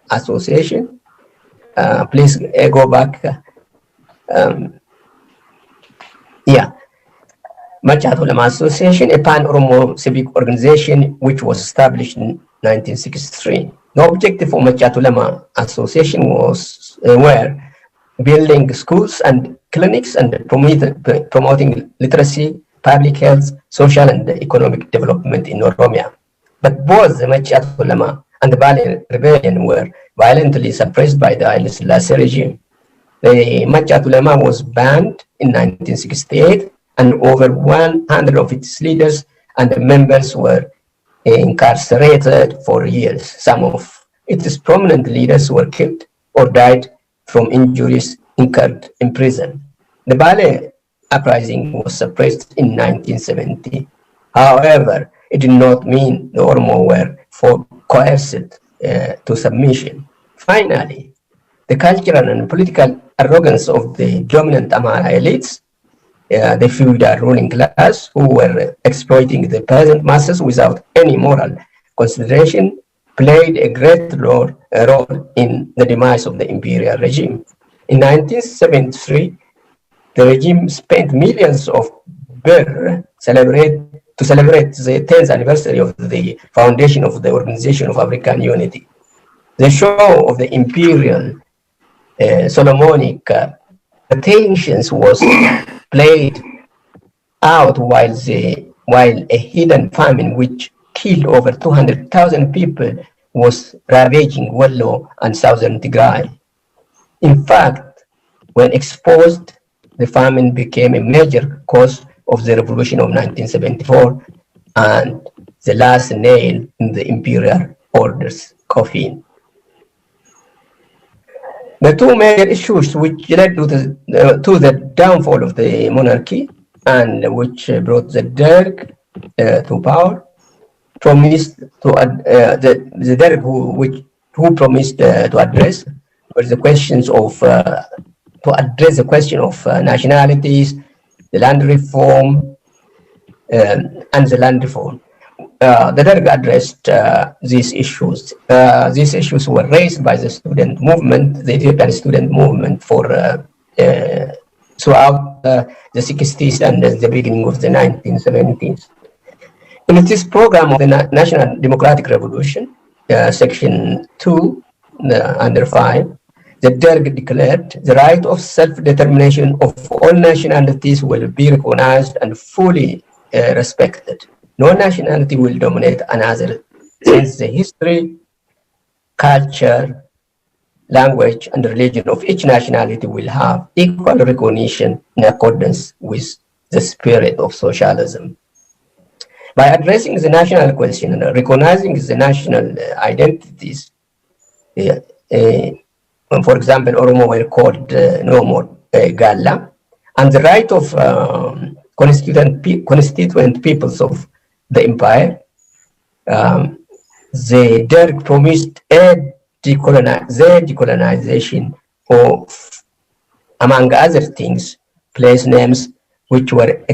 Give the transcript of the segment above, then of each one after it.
Association. Please go back. Yeah. Maccaa Tulama Assosetion, a pan-Oromo civic organization which was established in 1963. The objective for Maccaa Tulama Assosetion was were building schools and clinics and promoting literacy, public health, social and economic development in Oromia. But both the Maccaa Tulama and the Bale rebellion were violently suppressed by the Haile Selassie regime. The Maccaa Tulama was banned in 1968, and over 100 of its leaders and members were incarcerated for years. Some of its prominent leaders were killed or died from injuries incurred in prison. The Bale uprising was suppressed in 1970. However, it did not mean the Oromo were coerced to submission. Finally, the cultural and political arrogance of the dominant Amara elites, the feudal ruling class who were exploiting the peasant masses without any moral consideration, played a great role in the demise of the imperial regime. In 1973, the regime spent millions of birr to celebrate the 10th anniversary of the foundation of the Organization of African Unity. The show of the imperial Solomonic attentions was played out while a hidden famine which killed over 200,000 people was ravaging Wallo and southern Tigray. In fact, when exposed, the famine became a major cause of the revolution of 1974 and the last nail in the imperial order's coffin. The two major issues which led to the downfall of the monarchy and which brought the Derg to power promised to the Derg who promised to address were the questions of to address the question of nationalities, the land reform, and the land reform. The Derg addressed these issues. These issues were raised by the student movement, the Ethiopian student movement, for throughout the 60s and the beginning of the 1970s. In this program of the National Democratic Revolution, Section 2, under 5, the Derg declared the right of self-determination of all nationalities will be recognized and fully respected. No nationality will dominate another, since the history, culture, language, and religion of each nationality will have equal recognition in accordance with the spirit of socialism. By addressing the national question and recognizing the national identities, for example, Oromo were called no more Galla, and the right of constituent peoples of the empire, the Derg promised the decolonization of, among other things, place names which were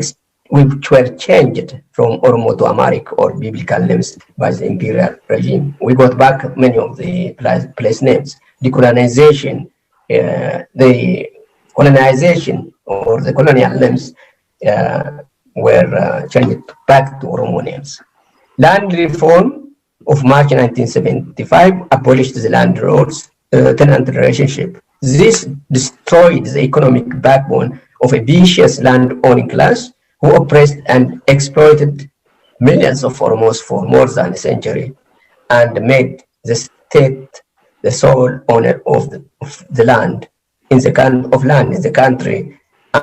changed from Oromo to Amharic or biblical names by the imperial regime. We got back many of the place names. Decolonization, the colonization or the colonial names were changed back to Oromo names. Land reform of March 1975 abolished the landlords-tenant relationship. This destroyed the economic backbone of a vicious land-owning class who oppressed and exploited millions of Oromos for more than a century and made the state the sole owner of the land in the country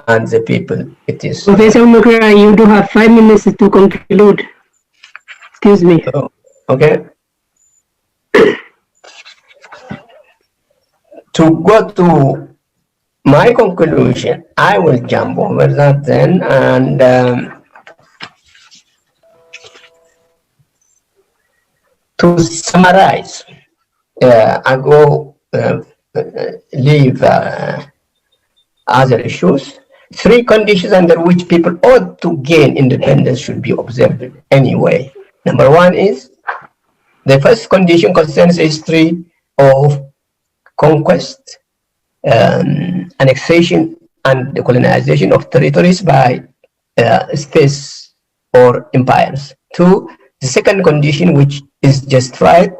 and the people it is. Professor Maccaa, you do have 5 minutes to conclude. Excuse me. Oh, okay. To go to my conclusion, I will jump over that then, and to summarize, I go leave other issues. 3 conditions under which people ought to gain independence should be observed anyway. Number 1 is, the first condition concerns history of conquest, annexation, and the colonization of territories by states or empires. Two, the second condition, which is justified,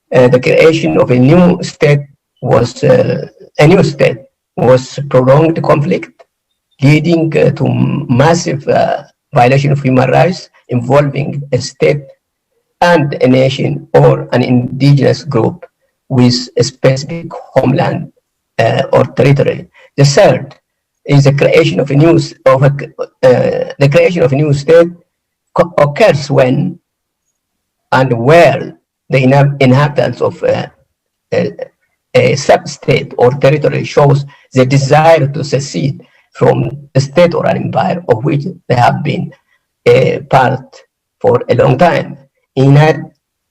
the creation of a new state was prolonged conflict, leading to massive violation of human rights involving a state and a nation or an indigenous group with a specific homeland or territory. The third is the creation of a new state occurs when and where the inhabitants of a sub-state or territory shows the desire to secede from a state or an empire of which they have been a part for a long time. In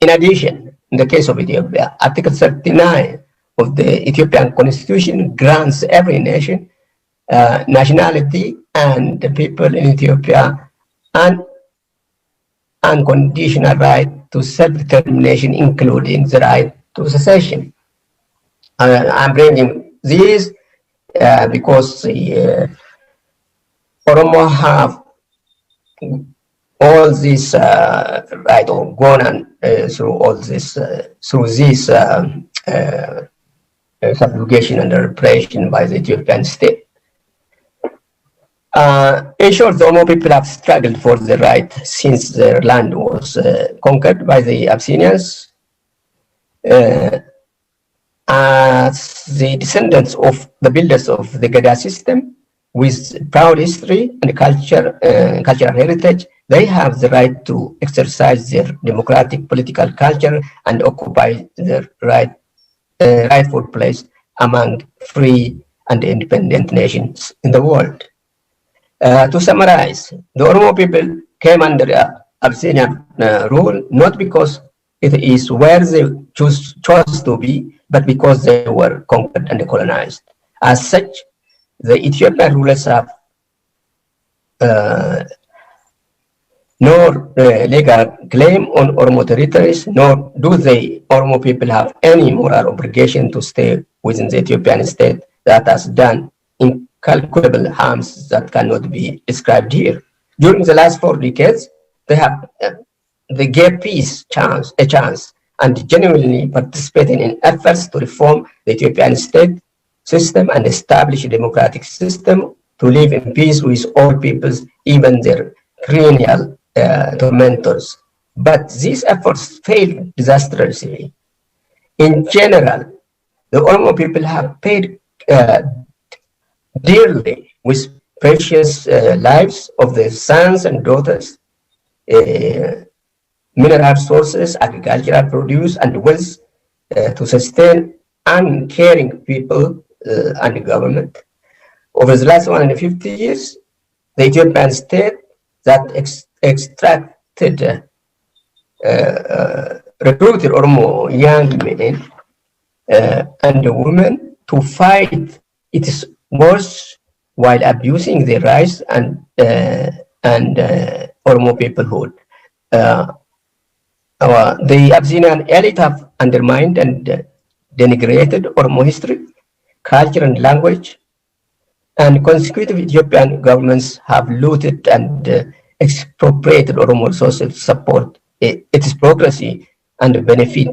addition, in the case of Ethiopia, Article 39 of the Ethiopian Constitution grants every nation, nationality, and the people in Ethiopia an unconditional right to self-determination, including the right to secession. I'm bringing these because the Oromo have all this right or gone and through all this through this subjugation and repression by the Ethiopian state. In short, the Oromo people have struggled for the right since their land was conquered by the Abyssinians. As the descendants of the builders of the Gada system, with proud history and cultural heritage, they have the right to exercise their democratic political culture and occupy their rightful place among free and independent nations in the world. To summarize, the Oromo people came under Abyssinian rule not because it is where they chose to be, but because they were conquered and colonized. As such, the Ethiopian rulers have no legal claim on Oromo territories, nor do the Oromo people have any moral obligation to stay within the Ethiopian state that has done incalculable harms that cannot be described here. During the last 4 decades, they gave peace a chance and genuinely participating in efforts to reform the Ethiopian state system and establish a democratic system to live in peace with all peoples, even their perennial tormentors. But these efforts failed disastrously. In general, the Oromo people have paid dearly with precious lives of their sons and daughters, mineral sources, agricultural produce, and wealth to sustain uncaring people and the government. Over the last 150 years, the Ethiopian state that recruited Oromo young men and women to fight its wars while abusing their rights and Oromo peoplehood. The Abyssinian elite have undermined and denigrated Oromo history, culture, and language, and consecutive Ethiopian governments have looted and expropriated Oromo resources to support its progress and benefit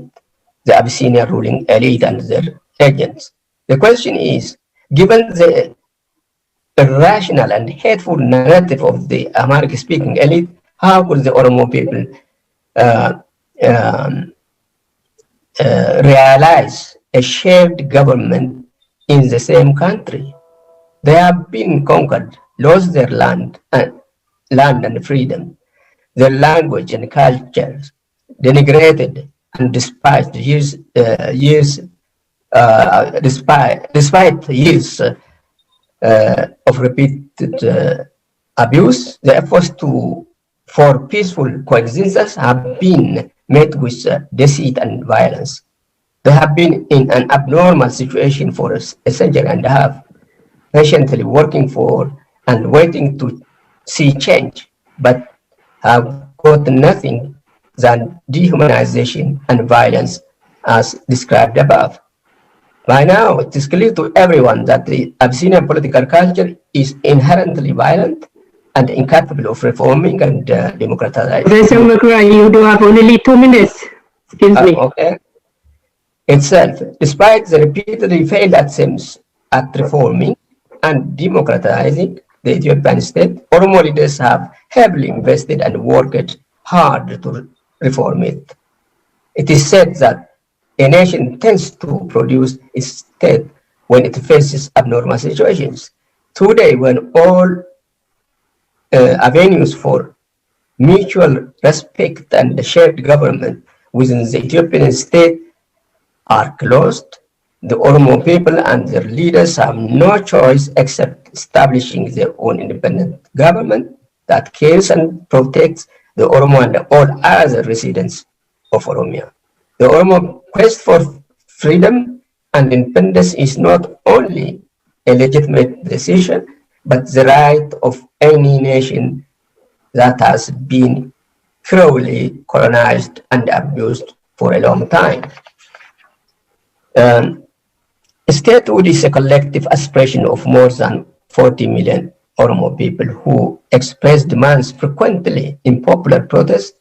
the Abyssinian ruling elite and their agents. The question is, given the irrational and hateful narrative of the Amharic-speaking elite, how could the Oromo people realize a shared government in the same country? They have been conquered, lost their land and freedom, their language and cultures, denigrated and despised despite years of repeated abuse. The efforts for peaceful coexistence have been met with deceit and violence. They have been in an abnormal situation for a century and a half, patiently working for and waiting to see change, but have got nothing than dehumanization and violence as described above. By now, it is clear to everyone that the Abyssinian political culture is inherently violent and incapable of reforming and democratizing. Professor Maccaa, you do have only 2 minutes. Excuse me. Okay. Itself, despite the repeatedly failed attempts at reforming and democratizing the Ethiopian state, Oromo leaders have heavily invested and worked hard to reform it. It is said that a nation tends to produce its state when it faces abnormal situations. Today, when all avenues for mutual respect and shared government within the Ethiopian state are closed, the Oromo people and their leaders have no choice except establishing their own independent government that cares and protects the Oromo and all other residents of Oromia. The Oromo quest for freedom and independence is not only a legitimate decision, but the right of any nation that has been cruelly colonized and abused for a long time. Statehood is a collective aspiration of more than 40 million Oromo people who express demands frequently in popular protests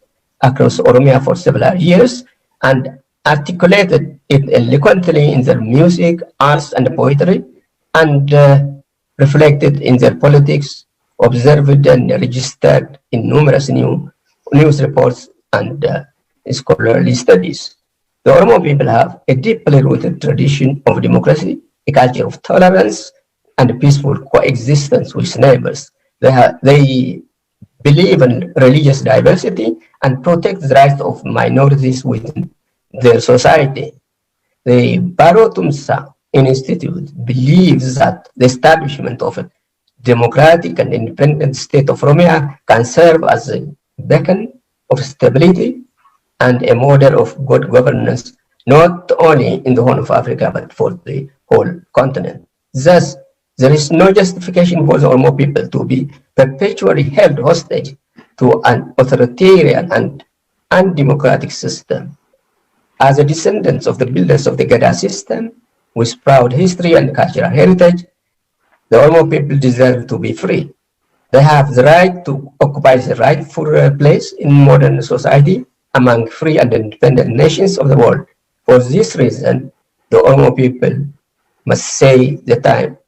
across Oromia for several years and articulated it eloquently in their music, arts, and poetry, and reflected in their politics, observed and registered in numerous news reports and scholarly studies. The Oromo people have a deeply rooted tradition of democracy, a culture of tolerance, and peaceful coexistence with neighbors. They believe in religious diversity and protect the rights of minorities within their society. The Baro Tumsa Institute believes that the establishment of a democratic and independent state of Oromia can serve as a beacon of stability and a model of good governance, not only in the Horn of Africa, but for the whole continent. Thus, there is no justification for the Oromo people to be perpetually held hostage to an authoritarian and undemocratic system. As a descendants of the builders of the Gada system, with proud history and cultural heritage, the Oromo people deserve to be free. They have the right to occupy the rightful place in modern society among free and independent nations of the world. For this reason, the Oromo people must say the time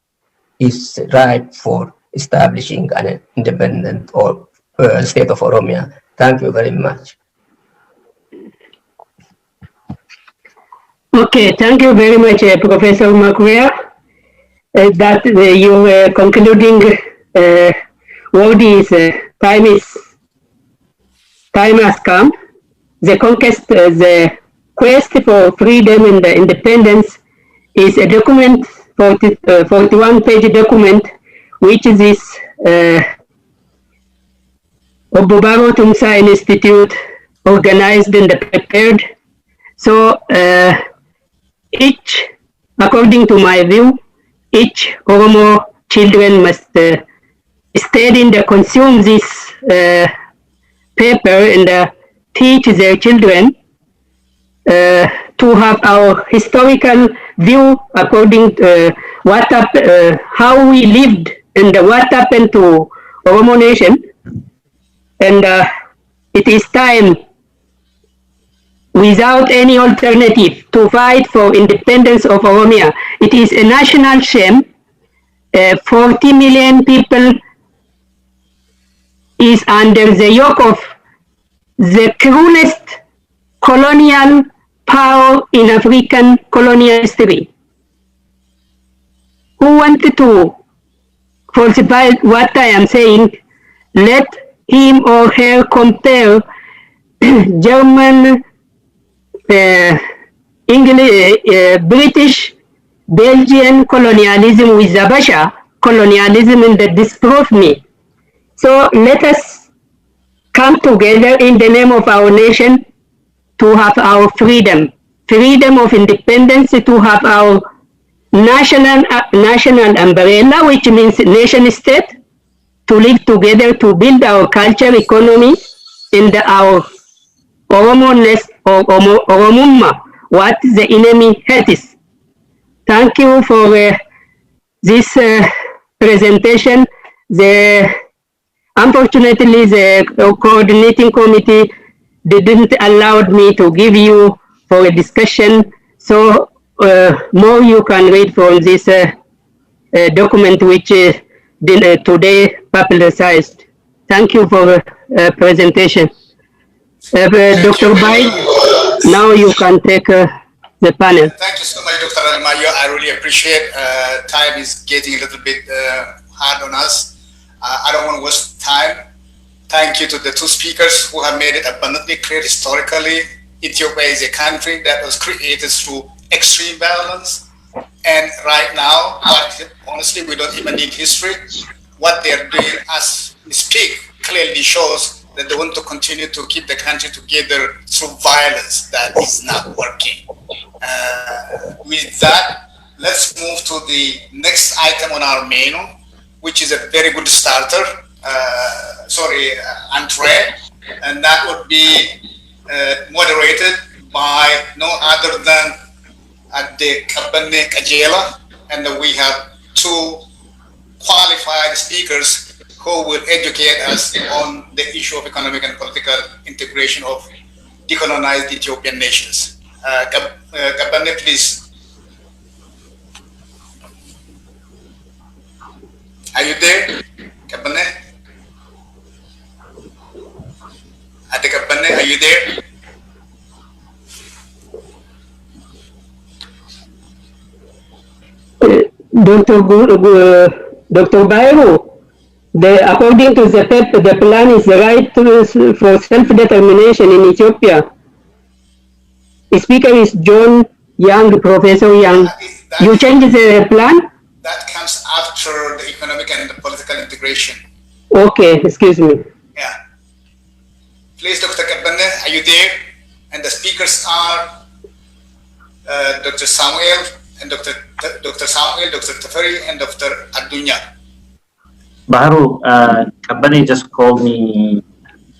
is ripe for establishing an independent state of Oromia. Thank you very much. Okay, thank you very much, Professor Maccaa. That your concluding word is time has come. The conquest, the quest for freedom and independence is a document, 41-page document, which is Baro Tumsa Institute organized and prepared. So each, according to my view, each Oromo children must study and consume this paper and teach their children to have our historical view according to how we lived and what happened to Oromo nation. And it is time, without any alternative, to fight for independence of Oromia. It is a national shame. 40 million people is under the yoke of the cruelest colonial power in African colonial history. Who wanted to falsify what I am saying, let him or her compare German, English, British, Belgian colonialism with Zabasha colonialism, and that disprove me. So let us come together in the name of our nation to have our freedom of independence, to have our national umbrella, which means nation state, to live together, to build our culture, economy, and our Oromoness or Oromumma, what the enemy hates. Thank you for this presentation. Unfortunately, the coordinating committee didn't allow me to give you for a discussion. So more you can read from this document which today publicized. Thank you for the presentation. Dr. Bai, now you can take the panel. Thank you so much, Dr. Almayo. I really appreciate time is getting a little bit hard on us. I don't want to waste time. Thank you to the two speakers who have made it abundantly clear historically. Ethiopia is a country that was created through extreme violence. And right now, honestly, we don't even need history. What they're doing as we speak clearly shows that they want to continue to keep the country together through violence that is not working. With that, let's move to the next item on our menu, which is a very good starter, entree, and that would be moderated by no other than the Kabane Kajela, and we have two qualified speakers who will educate us on the issue of economic and political integration of decolonized Ethiopian nations. Kabane, please. Are you there, Kabane? Ate Kabane, are you there? Dr. Bairo, according to the PEP, the plan is the right for self-determination in Ethiopia. The speaker is John Young, Professor Young. You changed the plan? That comes after the economic and the political integration. Okay, excuse me. Yeah. Please, Dr. Kabane, are you there? And the speakers are Dr. Samuel and Dr. Samuel, Dr. Tafari, and Dr. Adunya. Baro, Kabane just called me,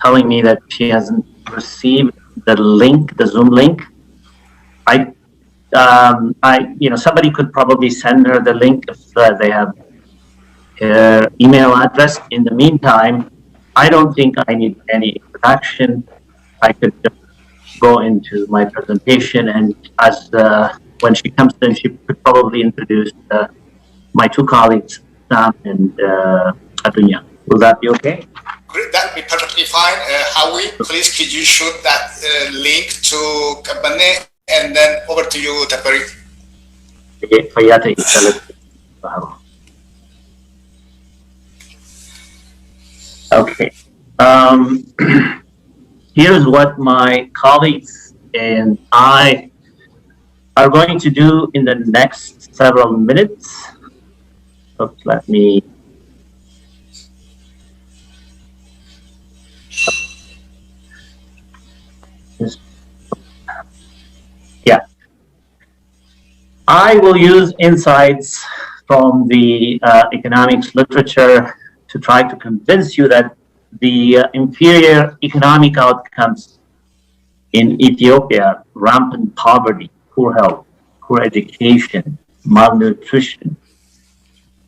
telling me that she hasn't received the link, the Zoom link. Somebody could probably send her the link if they have her email address. In the meantime, I don't think I need any introduction. I could just go into my presentation, and as when she comes in, she could probably introduce my two colleagues, Sam and Adunya. Will that be okay? Great, that would be perfectly fine. Howie, please could you shoot that link to Kabane, and then over to you, Tapari. Okay. Here's what my colleagues and I are going to do in the next several minutes. Oops, let me. Yeah. I will use insights from the economics literature to try to convince you that the inferior economic outcomes in Ethiopia, rampant poverty, poor health, poor education, malnutrition,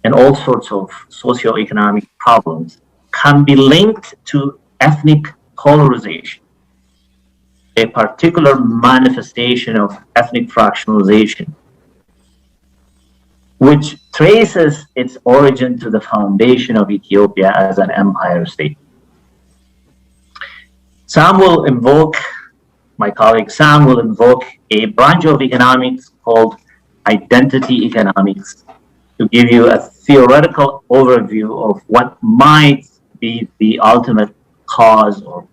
and all sorts of socioeconomic problems can be linked to ethnic polarization, a particular manifestation of ethnic fractionalization, which traces its origin to the foundation of Ethiopia as an empire state. My colleague Sam will invoke a branch of economics called identity economics to give you a theoretical overview of what might be the ultimate cause or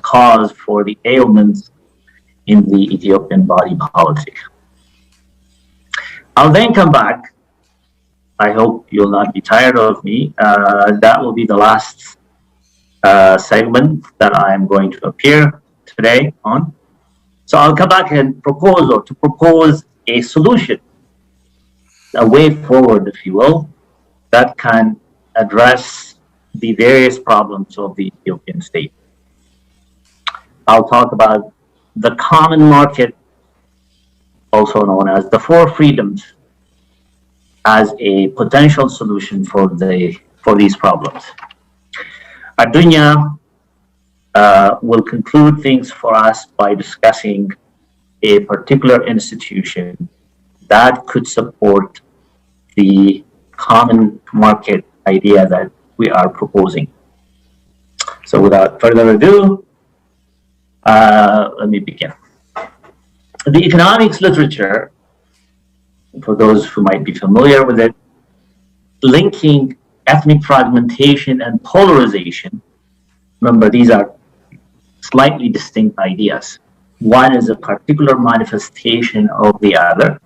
cause for the ailments in the Ethiopian body politic. I'll then come back. I hope you'll not be tired of me. That will be the last segment that I'm going to appear today on. So I'll come back and propose a solution, a way forward, if you will, that can address the various problems of the Ethiopian state. I'll talk about the common market also known as the four freedoms, as a potential solution for these problems. Adunya will conclude things for us by discussing a particular institution that could support the common market idea that we are proposing. So without further ado, let me begin. The economics literature, for those who might be familiar with it, linking ethnic fragmentation and polarization. Remember, these are slightly distinct ideas. One is a particular manifestation of the other.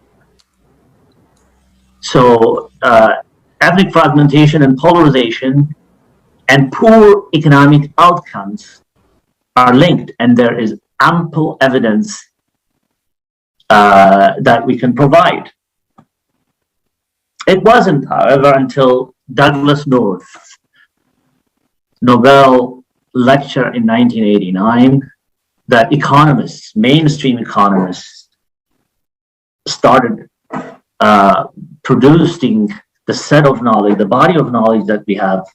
So ethnic fragmentation and polarization and poor economic outcomes are linked, and there is ample evidence that we can provide. It wasn't, however, until Douglas North's Nobel lecture in 1989 that economists, mainstream economists, started producing the set of knowledge, the body of knowledge that we have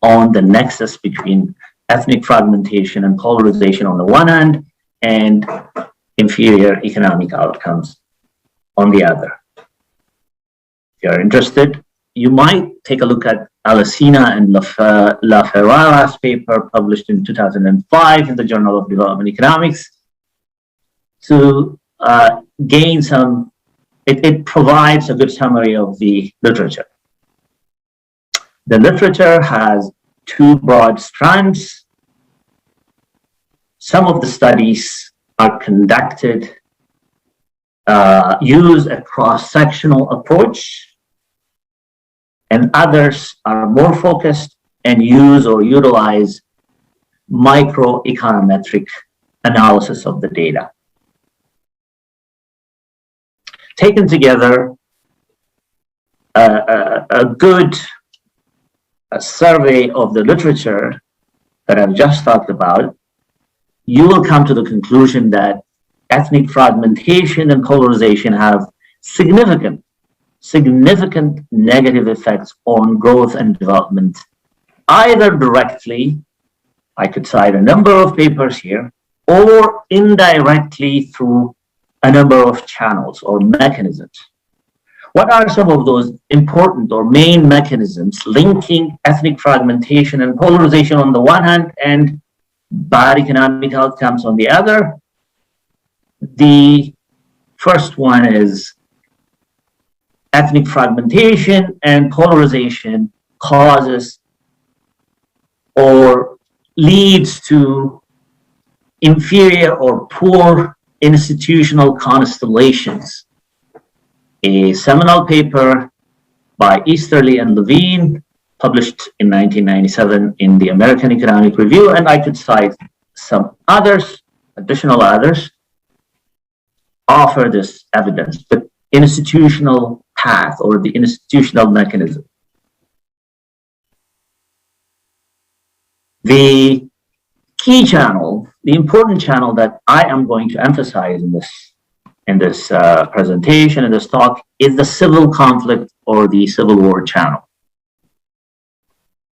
on the nexus between ethnic fragmentation and polarization on the one hand, and inferior economic outcomes on the other. If you're interested, you might take a look at Alesina and La Ferrara's paper published in 2005 in the Journal of Development Economics to gain some, it provides a good summary of the literature. The literature has two broad strands. Some of the studies are conducted, use a cross-sectional approach, and others are more focused and use or utilize microeconometric analysis of the data. Taken together, a good survey of the literature that I've just talked about, you will come to the conclusion that ethnic fragmentation and polarization have significant negative effects on growth and development, either directly, I could cite a number of papers here, or indirectly through a number of channels or mechanisms. What are some of those important or main mechanisms linking ethnic fragmentation and polarization on the one hand and bad economic outcomes on the other? The first one is ethnic fragmentation and polarization causes or leads to inferior or poor institutional constellations. A seminal paper by Easterly and Levine, published in 1997 in the American Economic Review, and I could cite some others, additional others, offer this evidence, the institutional path or the institutional mechanism. The key channel, the important channel that I am going to emphasize in this presentation, in this talk, is the civil conflict or the civil war channel.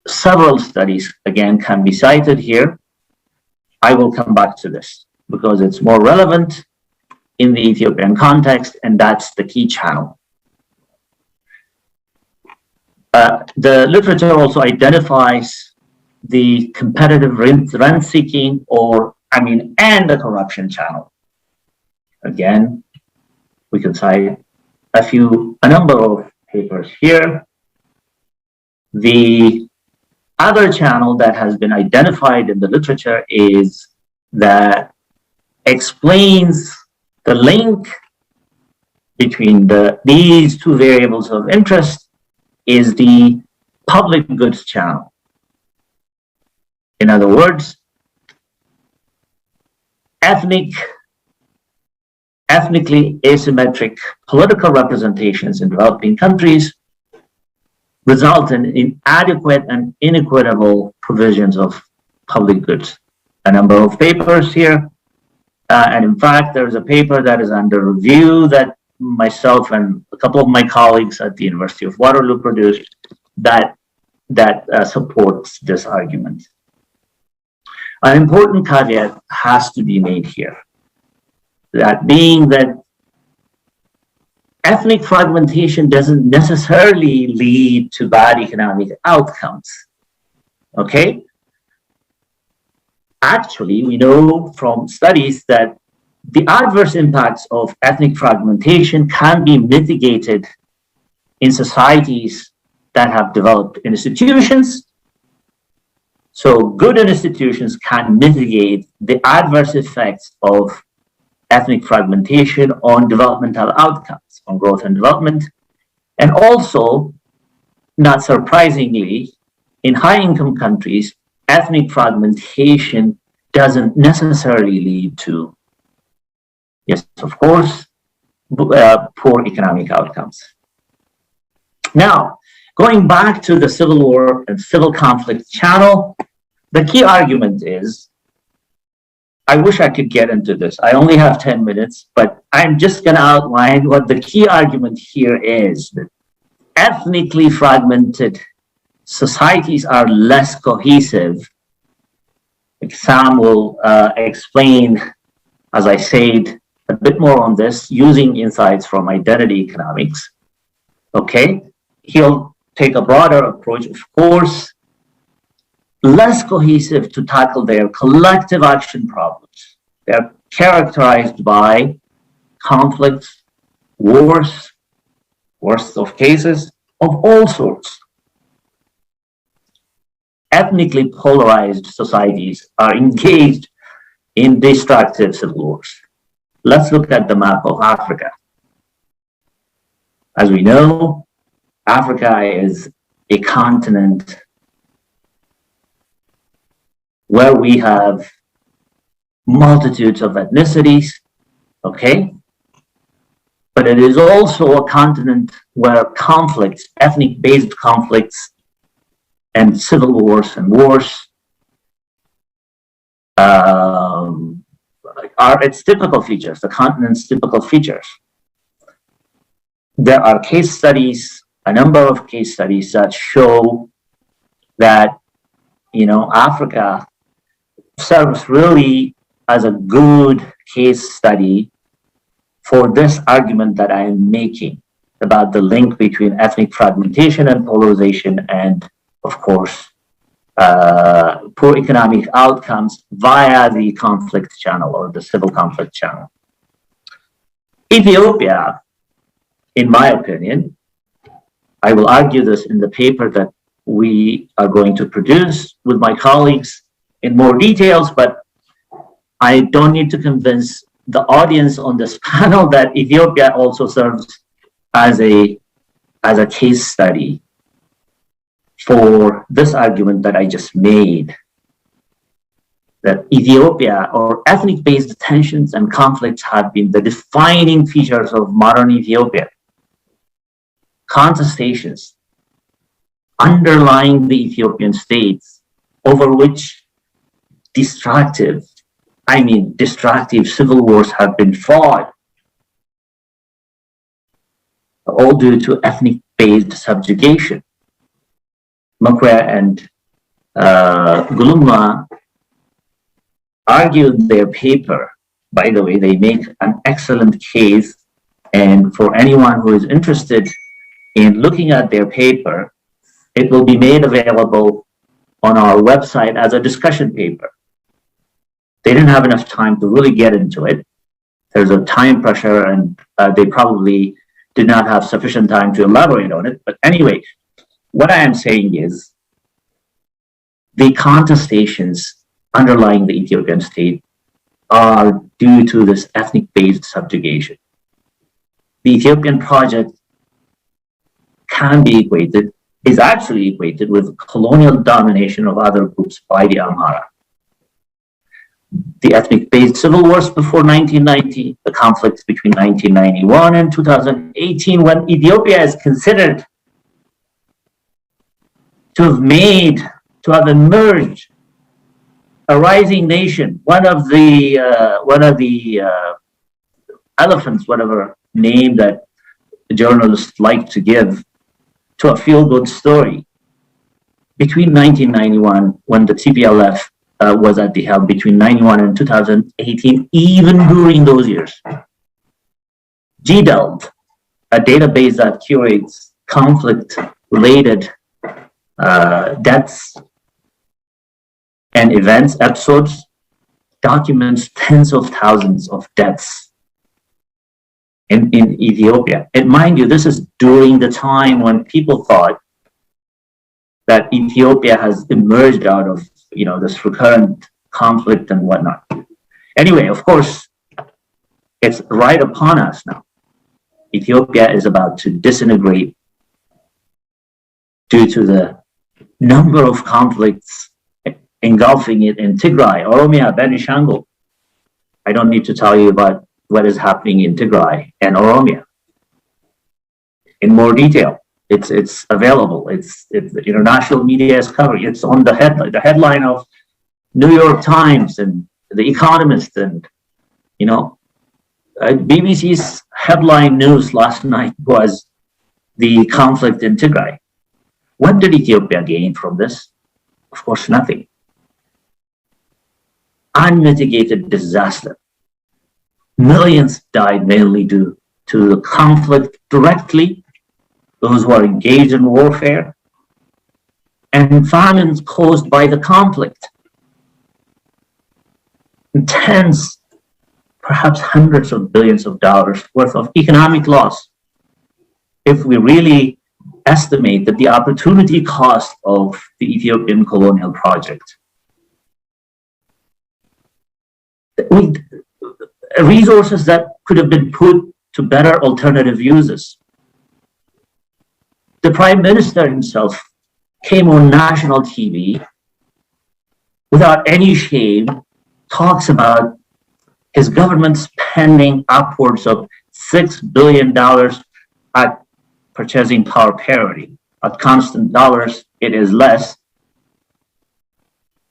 Several studies, again, can be cited here. I will come back to this because it's more relevant in the Ethiopian context, and that's the key channel. The literature also identifies the competitive rent-seeking and the corruption channel. Again, we can cite a number of papers here. The other channel that has been identified in the literature is that explains the link between these two variables of interest is the public goods channel. In other words, ethnically asymmetric political representations in developing countries result in inadequate and inequitable provisions of public goods. A number of papers here And in fact, there's a paper that is under review that myself and a couple of my colleagues at the University of Waterloo produced that supports this argument. An important caveat has to be made here, that being that ethnic fragmentation doesn't necessarily lead to bad economic outcomes, okay? Actually, we know from studies that the adverse impacts of ethnic fragmentation can be mitigated in societies that have developed institutions. So good institutions can mitigate the adverse effects of ethnic fragmentation on developmental outcomes, on growth and development. And also, not surprisingly, in high-income countries, ethnic fragmentation doesn't necessarily lead to, yes, of course, poor economic outcomes. Now, going back to the civil war and civil conflict channel, the key argument is, I wish I could get into this. I only have 10 minutes, but I'm just going to outline what the key argument here is, that ethnically fragmented societies are less cohesive. Sam will explain, as I said, a bit more on this using insights from identity economics. Okay, he'll take a broader approach, of course, less cohesive to tackle their collective action problems. They're characterized by conflicts, wars, worst of cases, of all sorts. Ethnically polarized societies are engaged in destructive civil wars. Let's look at the map of Africa. As we know, Africa is a continent where we have multitudes of ethnicities, okay? But it is also a continent where conflicts, ethnic-based conflicts, and civil wars and wars are its typical features, the continent's typical features. There are case studies, a number of case studies that show that, you know, Africa serves really as a good case study for this argument that I am making about the link between ethnic fragmentation and polarization and, of course, poor economic outcomes via the conflict channel or the civil conflict channel. Ethiopia, in my opinion, I will argue this in the paper that we are going to produce with my colleagues in more details, but I don't need to convince the audience on this panel that Ethiopia also serves as a case study for this argument that I just made, that Ethiopia or ethnic-based tensions and conflicts have been the defining features of modern Ethiopia. Contestations underlying the Ethiopian states over which destructive civil wars have been fought, all due to ethnic-based subjugation. Maccaa and Tulama argued their paper. By the way, they make an excellent case, and for anyone who is interested in looking at their paper, it will be made available on our website as a discussion paper. They didn't have enough time to really get into it. There's a time pressure, and they probably did not have sufficient time to elaborate on it. But anyway, what I am saying is the contestations underlying the Ethiopian state are due to this ethnic-based subjugation. The Ethiopian project is actually equated with colonial domination of other groups by the Amhara. The ethnic-based civil wars before 1990, the conflicts between 1991 and 2018, when Ethiopia is considered to have emerged a rising nation. One of the elephants, whatever name that journalists like to give to a feel-good story. Between 1991, when the TPLF was at the helm, between 91 and 2018, even during those years, GDELD, a database that curates conflict-related deaths and events, episodes, documents tens of thousands of deaths in Ethiopia. And mind you, this is during the time when people thought that Ethiopia has emerged out of, you know, this recurrent conflict and whatnot. Anyway, of course, it's right upon us now. Ethiopia is about to disintegrate due to the number of conflicts engulfing it in Tigray, Oromia, Benishangul. I don't need to tell you about what is happening in Tigray and Oromia in more detail. It's available. It's the international media is covering. It's on the headline of New York Times and The Economist, and you know, BBC's headline news last night was the conflict in Tigray. What did Ethiopia gain from this? Of course, nothing. Unmitigated disaster. Millions died mainly due to the conflict directly, those who are engaged in warfare, and famines caused by the conflict. Tens, perhaps hundreds of billions of dollars worth of economic loss. If we really estimate that the opportunity cost of the Ethiopian colonial project, resources that could have been put to better alternative uses. The Prime Minister himself came on national TV without any shame, talks about his government spending upwards of $6 billion at purchasing power parity. At constant dollars, it is less.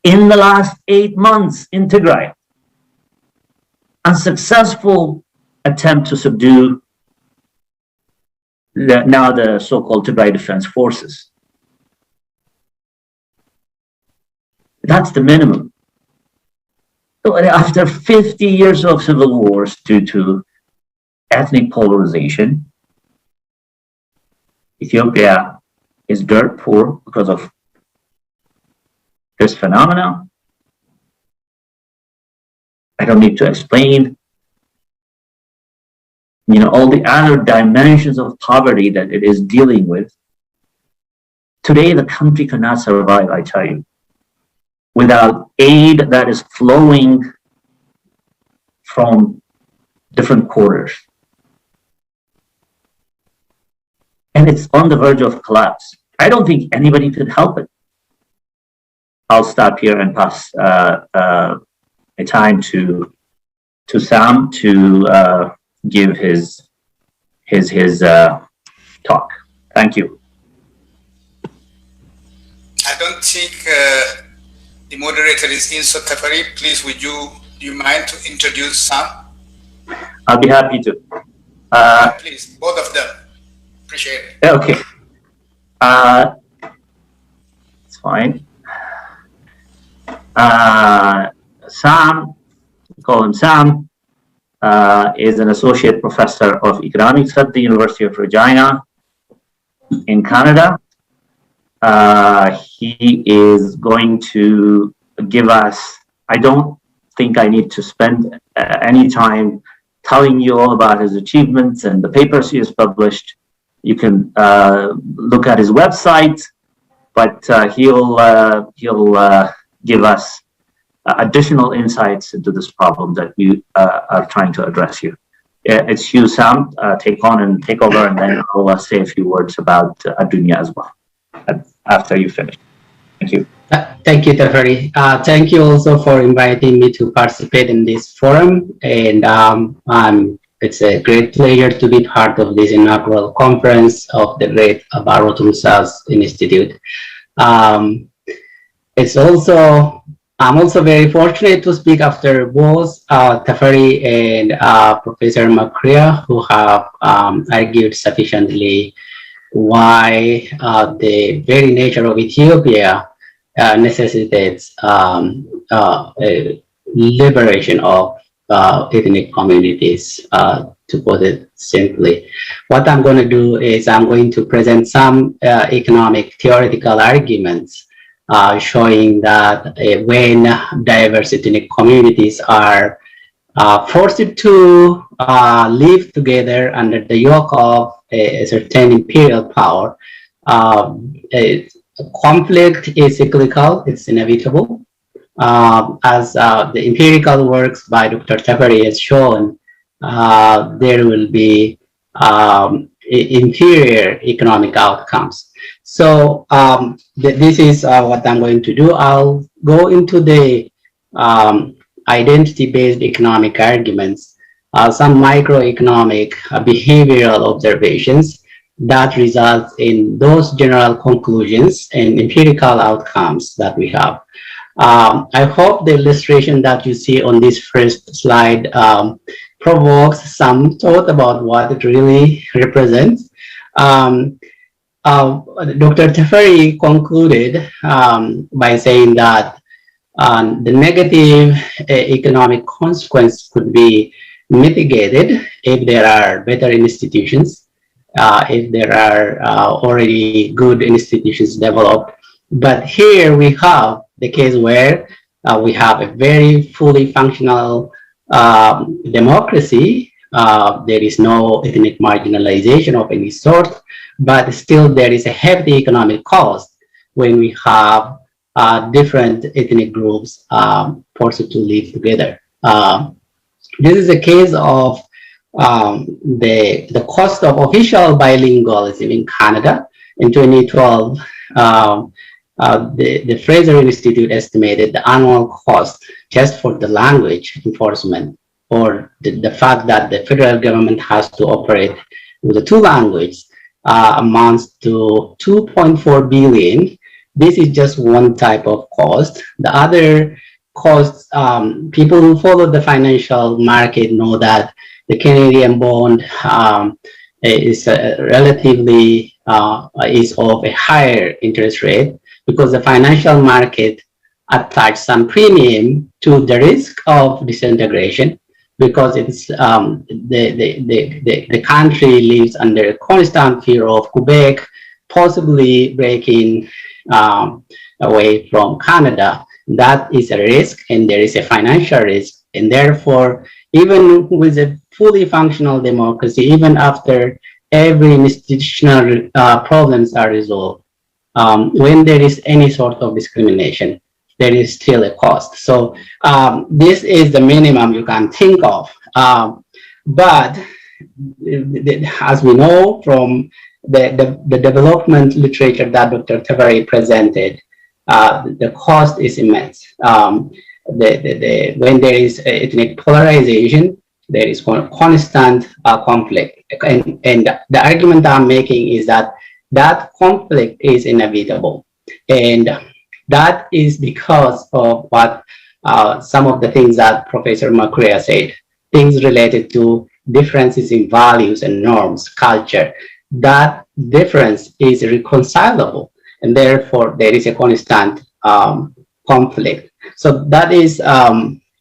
In the last 8 months in Tigray, unsuccessful attempt to subdue now the so-called Tigray Defense Forces. That's the minimum. So after 50 years of civil wars due to ethnic polarization, Ethiopia is dirt poor because of this phenomenon. I don't need to explain, you know, all the other dimensions of poverty that it is dealing with. Today, the country cannot survive, I tell you, without aid that is flowing from different quarters. And it's on the verge of collapse. I don't think anybody could help it. I'll stop here and pass a time to Sam to give his talk. Thank you. I don't think the moderator is in, so Tafari, please, do you mind to introduce Sam? I'll be happy to. Please, both of them. Appreciate it. Okay. It's fine. Sam, we call him Sam, is an associate professor of economics at the University of Regina in Canada. He is going to give us, I don't think I need to spend any time telling you all about his achievements and the papers he has published. You can look at his website, but he'll give us additional insights into this problem that we are trying to address here. It's you, Sam. Take over, and then I'll say a few words about Adunya as well after you finish. Thank you. Thank you, Tafari. Thank you also for inviting me to participate in this forum, and it's a great pleasure to be part of this inaugural conference of the great Baro Tumsa Institute. It's also I'm also very fortunate to speak after both Tafari and Professor Maccaa, who have argued sufficiently why the very nature of Ethiopia necessitates liberation of ethnic communities, to put it simply. What I'm going to do is I'm going to present some economic theoretical arguments showing that when diverse ethnic communities are forced to live together under the yoke of a certain imperial power, conflict is cyclical, it's inevitable. As the empirical works by Dr. Tafari has shown, there will be inferior economic outcomes. So this is what I'm going to do. I'll go into the identity-based economic arguments, some microeconomic behavioral observations that results in those general conclusions and empirical outcomes that we have. I hope the illustration that you see on this first slide provokes some thought about what it really represents. Dr. Tafari concluded by saying that the negative economic consequence could be mitigated if there are better institutions, if there are already good institutions developed. But here we have the case where we have a very fully functional democracy. There is no ethnic marginalization of any sort, but still there is a hefty economic cost when we have different ethnic groups forced to live together. This is a case of the cost of official bilingualism in Canada. In 2012, the Fraser Institute estimated the annual cost just for the language enforcement, or the fact that the federal government has to operate with the two languages, amounts to 2.4 billion. This is just one type of cost. The other costs, people who follow the financial market know that the Canadian bond is relatively is of a higher interest rate, because the financial market attach some premium to the risk of disintegration, because it's the country lives under a constant fear of Quebec possibly breaking away from Canada. That is a risk, and there is a financial risk, and therefore even with a fully functional democracy, even after every institutional problems are resolved, when there is any sort of discrimination, there is still a cost. So this is the minimum you can think of. But as we know from the development literature that Dr. Tafari presented, the cost is immense. When there is ethnic polarization, there is constant conflict. And the argument I'm making is that that conflict is inevitable. And that is because of what some of the things that Professor Maccaa said, things related to differences in values and norms, culture. That difference is reconcilable, and therefore there is a constant conflict. So that is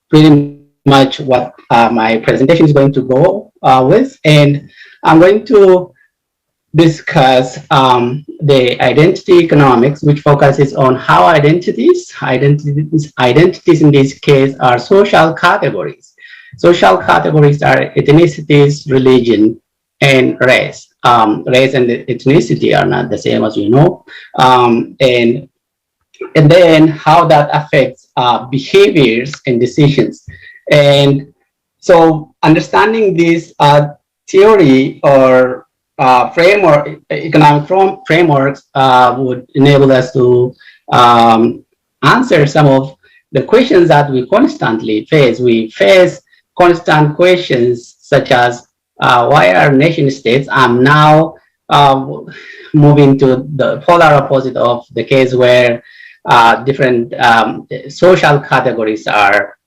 pretty much what my presentation is going to go with. And I'm going to discuss the identity economics, which focuses on how identities in this case are social categories. Social categories are ethnicities, religion, and race. Race and ethnicity are not the same, as you know. And then how that affects behaviors and decisions. And so understanding this theory or framework, economic frameworks would enable us to answer some of the questions that we constantly face. We face constant questions such as why are nation states? I'm now moving to the polar opposite of the case where different social categories are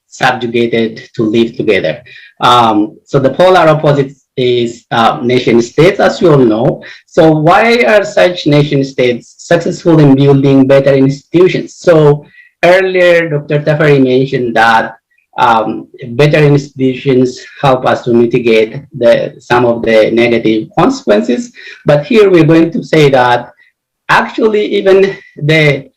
subjugated to live together. So the polar opposite is nation states, as you all know. So why are such nation states successful in building better institutions? So earlier, Dr. Tafari mentioned that better institutions help us to mitigate some of the negative consequences. But here we're going to say that actually even the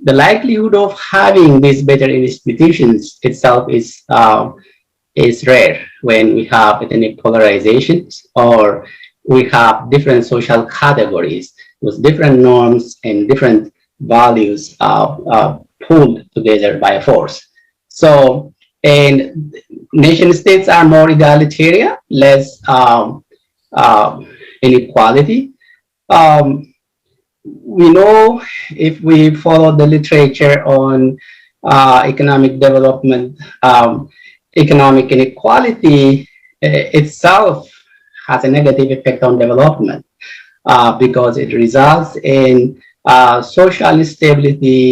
likelihood of having these better institutions itself is rare when we have ethnic polarizations or we have different social categories with different norms and different values pulled together by force. So, and nation states are more egalitarian, less inequality. We know if we follow the literature on economic development, economic inequality itself has a negative effect on development because it results in social instability